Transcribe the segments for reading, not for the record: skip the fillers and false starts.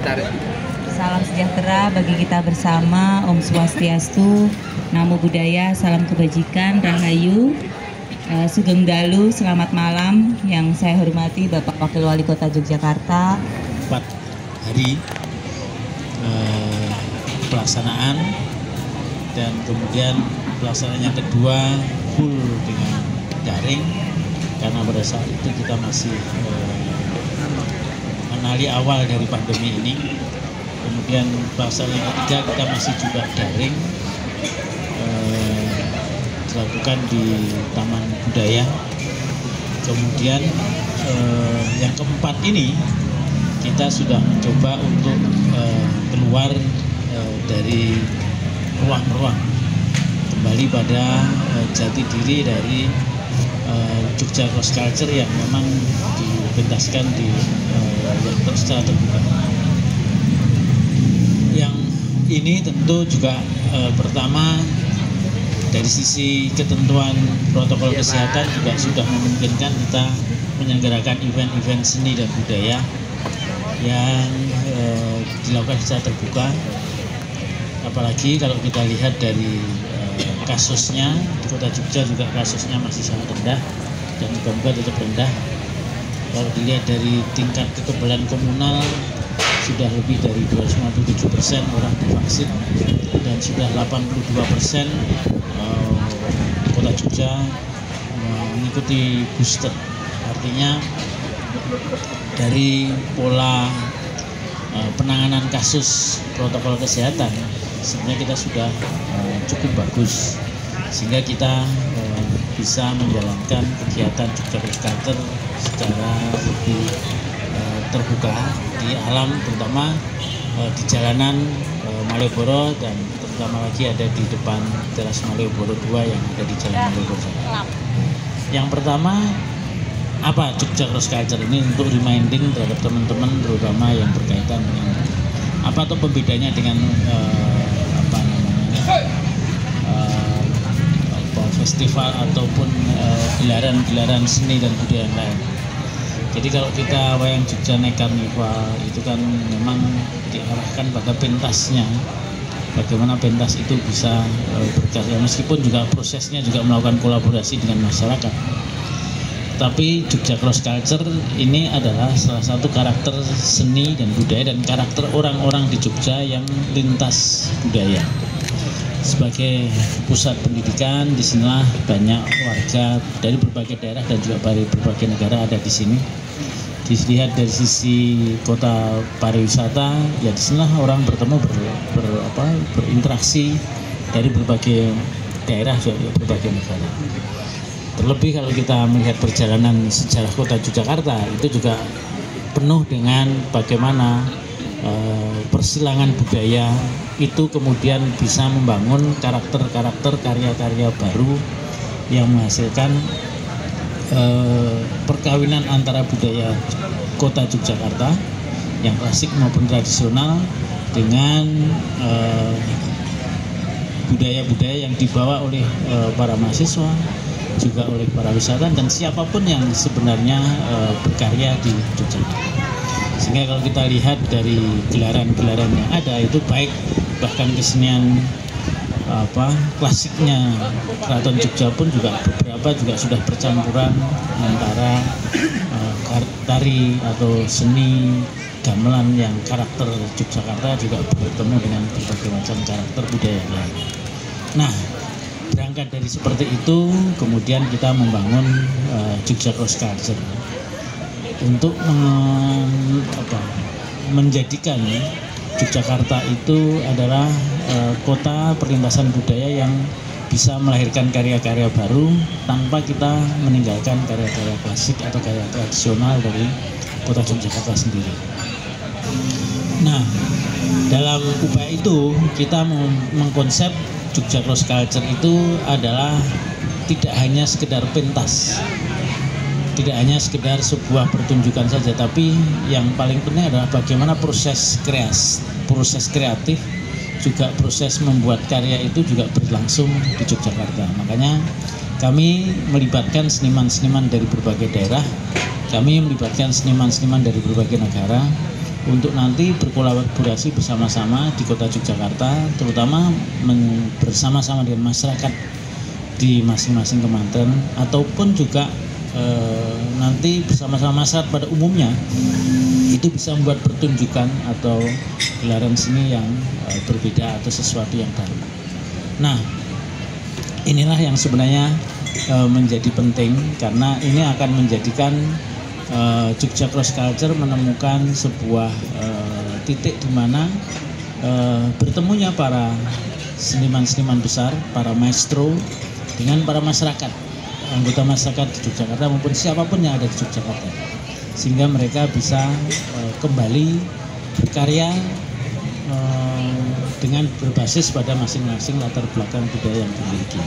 Salam sejahtera bagi kita bersama, Om Swastiastu, Namo Buddhaya, salam kebajikan, Rahayu, Sugeng Dalu, selamat malam. Yang saya hormati Bapak Wakil Wali Kota Yogyakarta. 4 hari pelaksanaan, dan kemudian pelaksanaan yang kedua full dengan daring, karena pada saat itu kita masih mengenali awal dari pandemi ini. Kemudian pelaksanaan yang ketiga kita masih juga daring, dilakukan di Taman Budaya. Kemudian yang keempat ini kita sudah mencoba untuk keluar dari ruang-ruang, kembali pada jati diri dari Jogja Cross Culture yang memang dipentaskan di secara terbuka. Yang ini tentu juga pertama dari sisi ketentuan protokol kesehatan juga sudah memungkinkan kita menyelenggarakan event-event seni dan budaya yang dilakukan secara terbuka. Apalagi kalau kita lihat dari kasusnya di Kota Jogja juga kasusnya masih sangat rendah dan moga-moga tetap rendah. Kalau dilihat dari tingkat kekebalan komunal sudah lebih dari 257% orang divaksin, dan sudah 82% Kota Jogja mengikuti booster. Artinya dari pola penanganan kasus protokol kesehatan sebenarnya kita sudah cukup bagus, sehingga kita bisa menjalankan kegiatan Jogja Cross Culture secara lebih terbuka di alam, terutama di jalanan Malioboro, dan terutama lagi ada di depan teras Malioboro 2 yang ada di Jalan Malioboro 1. Yang pertama, apa Jogja Cross Culture ini untuk reminding terhadap teman-teman terutama yang berkaitan dengan apa atau pembedanya dengan festival ataupun gelaran-gelaran seni dan budaya yang lain. Jadi kalau kita Wayang Jogja Night Carnival itu kan memang diarahkan pada pentasnya, bagaimana pentas itu bisa berkarya, meskipun juga prosesnya juga melakukan kolaborasi dengan masyarakat. Tapi Jogja Cross Culture ini adalah salah satu karakter seni dan budaya dan karakter orang-orang di Jogja yang lintas budaya. Sebagai pusat pendidikan, disinilah banyak warga dari berbagai daerah dan juga dari berbagai negara ada di sini. Dilihat dari sisi kota pariwisata, ya disinilah orang bertemu berinteraksi dari berbagai daerah, berbagai negara. Terlebih kalau kita melihat perjalanan sejarah kota Yogyakarta, itu juga penuh dengan bagaimana persilangan budaya itu kemudian bisa membangun karakter-karakter karya-karya baru yang menghasilkan perkawinan antara budaya kota Yogyakarta yang klasik maupun tradisional dengan budaya-budaya yang dibawa oleh para mahasiswa, juga oleh para wisatawan dan siapapun yang sebenarnya berkarya di Yogyakarta. Sehingga kalau kita lihat dari gelaran-gelaran yang ada itu baik bahkan kesenian klasiknya Keraton Jogja pun juga beberapa juga sudah percampuran antara tari atau seni gamelan yang karakter Yogyakarta juga bertemu dengan berbagai macam karakter budaya yang lain. Nah, berangkat dari seperti itu kemudian kita membangun Jogja Cross Culture untuk menjadikan Yogyakarta itu adalah kota perlintasan budaya yang bisa melahirkan karya-karya baru tanpa kita meninggalkan karya-karya klasik atau karya tradisional dari kota Yogyakarta sendiri. Nah, dalam upaya itu kita mengkonsep Jogja Cross Culture itu adalah tidak hanya sekedar pentas, tidak hanya sekedar sebuah pertunjukan saja, tapi yang paling penting adalah bagaimana proses kreatif, juga proses membuat karya itu juga berlangsung di Yogyakarta. Makanya kami melibatkan seniman-seniman dari berbagai daerah, kami melibatkan seniman-seniman dari berbagai negara untuk nanti berkolaborasi bersama-sama di Kota Yogyakarta, terutama bersama-sama dengan masyarakat di masing-masing kemanten, ataupun juga nanti bersama-sama masyarakat pada umumnya itu bisa membuat pertunjukan atau gelaran seni yang berbeda atau sesuatu yang baru. Nah, inilah yang sebenarnya menjadi penting, karena ini akan menjadikan Jogja Cross Culture menemukan sebuah titik di mana bertemunya para seniman-seniman besar, para maestro dengan para masyarakat, anggota masyarakat di Yogyakarta maupun siapapun yang ada di Yogyakarta, sehingga mereka bisa kembali berkarya dengan berbasis pada masing-masing latar belakang budaya yang dimiliki.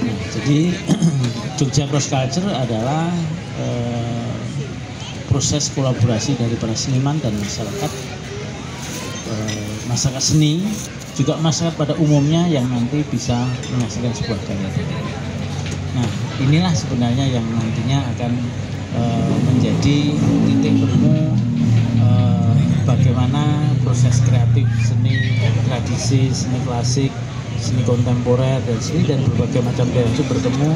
Nah, jadi Jogja Cross Culture adalah proses kolaborasi dari para seniman dan masyarakat, masyarakat seni, juga masyarakat pada umumnya yang nanti bisa menghasilkan sebuah karya. Nah, inilah sebenarnya yang nantinya akan menjadi titik temu bagaimana proses kreatif seni tradisi, seni klasik, seni kontemporer, dan seni dan berbagai macam daya itu bertemu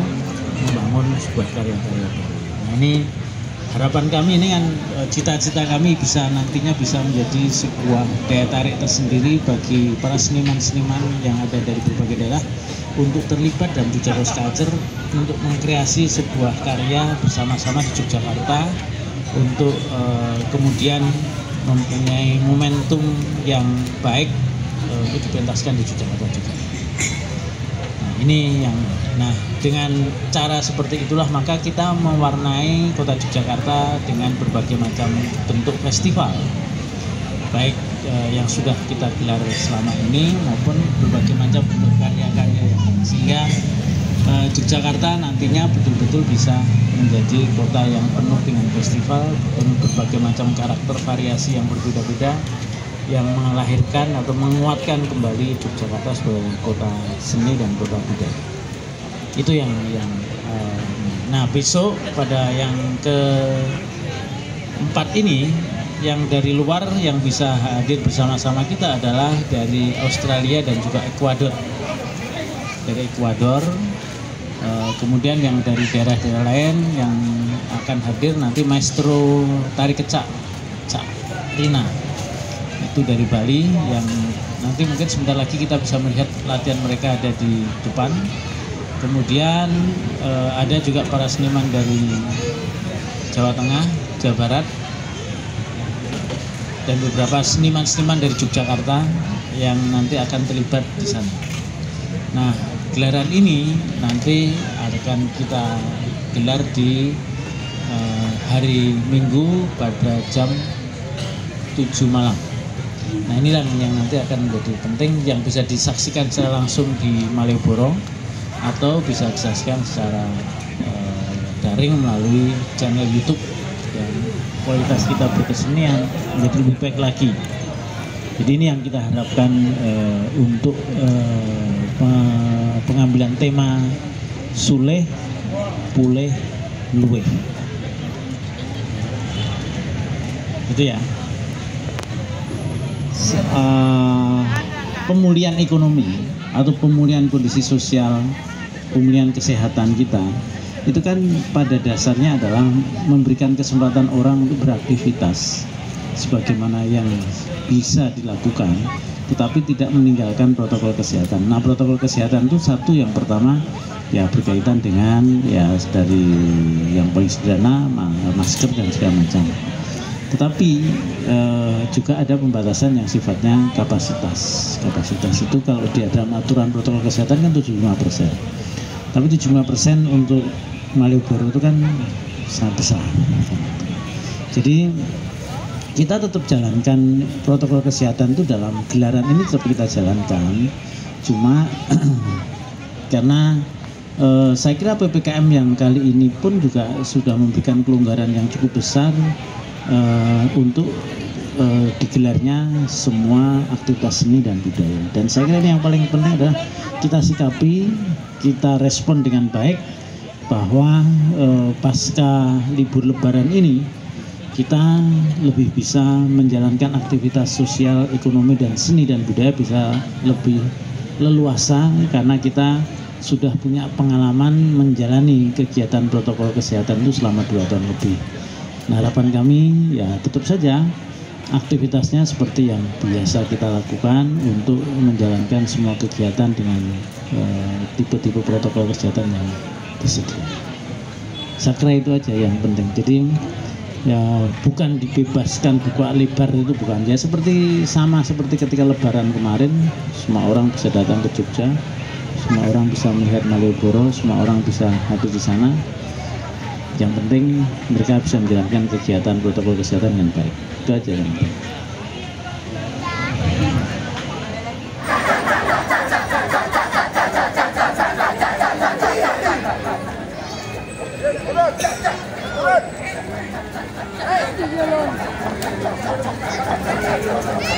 membangun sebuah karya-karya. Nah, ini harapan kami, ini kan cita-cita kami bisa nantinya bisa menjadi sebuah daya tarik tersendiri bagi para seniman-seniman yang ada dari berbagai daerah untuk terlibat dalam Jogja Cross Culture untuk mengkreasi sebuah karya bersama-sama di Yogyakarta untuk kemudian mempunyai momentum yang baik untuk dipentaskan di Yogyakarta juga. Nah, ini yang dengan cara seperti itulah maka kita mewarnai Kota Yogyakarta dengan berbagai macam bentuk festival, baik yang sudah kita gelar selama ini maupun berbagai macam bentuk karya-karya sehingga Yogyakarta nantinya betul-betul bisa menjadi kota yang penuh dengan festival, penuh berbagai macam karakter variasi yang berbeda-beda, yang melahirkan atau menguatkan kembali Yogyakarta sebagai kota seni dan kota budaya. Itu yang nah besok pada yang keempat ini, yang dari luar yang bisa hadir bersama-sama kita adalah dari Australia dan juga Ekuador. Dari Ekuador, kemudian yang dari daerah-daerah lain yang akan hadir nanti maestro tari kecak, Cak Rina, itu dari Bali, yang nanti mungkin sebentar lagi kita bisa melihat latihan mereka ada di depan. Kemudian ada juga para seniman dari Jawa Tengah, Jawa Barat, dan beberapa seniman-seniman dari Yogyakarta yang nanti akan terlibat di sana. Nah, gelaran ini nanti akan kita gelar di hari Minggu pada jam 7 malam. Nah, inilah yang nanti akan menjadi penting, yang bisa disaksikan secara langsung di Malioboro atau bisa disaksikan secara daring melalui channel YouTube yang kualitas kita berkesenian menjadi lebih baik lagi. Jadi ini yang kita harapkan untuk pengambilan tema Suleh Puleh Luweh. Itu ya. Pemulihan ekonomi atau pemulihan kondisi sosial, pemulihan kesehatan kita itu kan pada dasarnya adalah memberikan kesempatan orang untuk beraktivitas sebagaimana yang bisa dilakukan, tetapi tidak meninggalkan protokol kesehatan. Nah, protokol kesehatan itu satu, yang pertama ya berkaitan dengan ya dari yang paling sederhana masker dan segala macam. Tetapi juga ada pembatasan yang sifatnya kapasitas. Kapasitas itu kalau di dalam aturan protokol kesehatan kan 75%. Tapi 75% untuk Malioboro itu kan sangat besar. Jadi kita tetap jalankan protokol kesehatan itu dalam gelaran ini, tetap kita jalankan. Cuma karena saya kira PPKM yang kali ini pun juga sudah memberikan kelonggaran yang cukup besar untuk digelarnya semua aktivitas seni dan budaya. Dan saya kira ini yang paling penting adalah kita sikapi, kita respon dengan baik bahwa pasca libur Lebaran ini kita lebih bisa menjalankan aktivitas sosial, ekonomi, dan seni dan budaya bisa lebih leluasa karena kita sudah punya pengalaman menjalani kegiatan protokol kesehatan itu selama 2 tahun lebih. Nah, harapan kami ya tetap saja aktivitasnya seperti yang biasa kita lakukan untuk menjalankan semua kegiatan dengan tipe-tipe protokol kesehatan yang tersedia. Saya kira itu aja yang penting. Jadi ya bukan dibebaskan buka lebar, itu bukan. Ya seperti ketika Lebaran kemarin, semua orang bisa datang ke Jogja, semua orang bisa melihat Malioboro, semua orang bisa hadir di sana. Yang penting mereka bisa menjalankan kegiatan protokol kesehatan dengan baik. Itu aja yang penting. Hey!